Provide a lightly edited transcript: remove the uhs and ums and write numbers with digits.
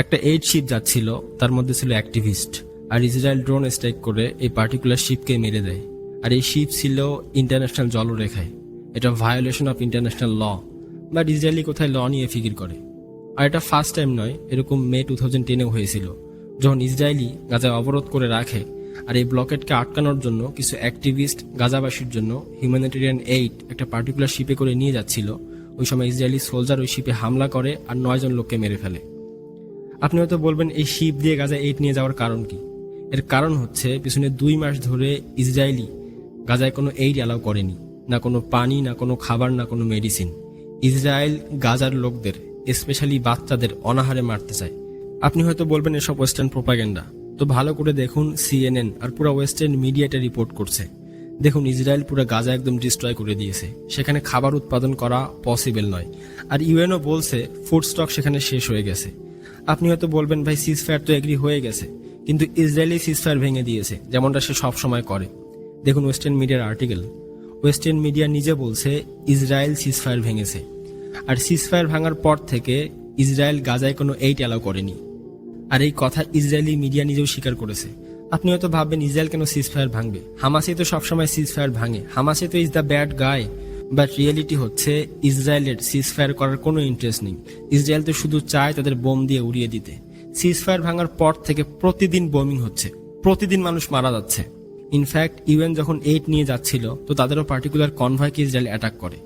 একটা 8 শিপ যাচ্ছিল, তার মধ্যে ছিল অ্যাক্টিভিস্ট, আর ইসরায়েল ড্রোন স্ট্রাইক করে এই পার্টিকুলার শিপকে মেরে দেয়। আর এই শিপ ছিল ইন্টারন্যাশনাল জলরেখায়। এটা violation of international law, but Israeli কোথায় ল নিয়ে ফিকির করে। আর এটা ফার্স্ট টাইম নয়, এরকম মে 2010-এও হয়েছিল, যখন ইসরায়েলি গাজায় অবরোধ করে রাখে। আর এই ব্লকেটকে আটকানোর জন্য কিছু অ্যাক্টিভিস্ট গাজাবাসীর জন্য হিউম্যানিটেরিয়ান এইড একটা পার্টিকুলার শিপে করে নিয়ে যাচ্ছিল। ওই সময় ইসরায়েলি সোলজার ওই শিপে হামলা করে আর 9 জন লোককে মেরে ফেলে। আপনি হয়তো বলবেন, এই শিপ দিয়ে গাজা এইড নিয়ে যাওয়ার কারণ কি? এর কারণ হচ্ছে পিছনে 2 মাস ধরে ইসরায়েলি গাজায় কোনো এইড অ্যালাউ করেনি, না কোনো পানি, না কোনো খাবার, না কোনো মেডিসিন। ইসরায়েল গাজার লোকদের, স্পেশালি বাচ্চাদের অনাহারে মারতে চায়। আপনি হয়তো বলবেন এসব ওয়েস্টার্ন প্রোপাগান্ডা। তো ভালো করে দেখুন, CNN আর পুরো ওয়েস্টার্ন মিডিয়াটা রিপোর্ট করছে। দেখুন, ইসরায়েল পুরো গাজা একদম ডিস্ট্রয় করে দিয়েছে। সেখানে খাবার উৎপাদন করা পসিবল নয়। আর ইউএনও বলছে ফুড স্টক সেখানে শেষ হয়ে গেছে। আপনি হয়তো বলবেন, ভাই সিজফায়ার তো এগ্রি হয়ে গেছে, কিন্তু ইসরায়েলি সিজফায়ার ভেঙে দিয়েছে, যেমনটা সে সব সময় করে। দেখুন ওয়েস্টার্ন মিডিয়ার আর্টিকেল। ওয়েস্টার্ন মিডিয়া নিজে বলছে ইসরায়েল সিজফায়ার ভেঙেছে। আর সিজফায়ার ভাঙার পর থেকে ইসরায়েল গাজায় কোনো এইড অ্যালাউ করেনি। আর এই কথা ইসরায়েলি মিডিয়া নিজেও স্বীকার করেছে। আপনি হয়তো ভাববেন, ইসরায়েল কেন সিজফায়ার ভাঙবে? হামাসই তো সবসময় সিজফায়ার ভাঙে, হামাসই তো ইজ দ্য ব্যাড গায়। বাট রিয়েলিটি হচ্ছে ইসরায়েলের সিজফায়ার করার কোনো ইন্টারেস্ট নেই। ইসরায়েল তো শুধু চায় তাদের বোম দিয়ে উড়িয়ে দিতে। সিজফায়ার ভাঙার পর থেকে প্রতিদিন বোমিং হচ্ছে, প্রতিদিন মানুষ মারা যাচ্ছে। ইনফ্যাক্ট ইউএন যখন এইড নিয়ে যাচ্ছিল, তো তাদেরও পার্টিকুলার কনভয়কে ইসরায়েল অ্যাটাক করে।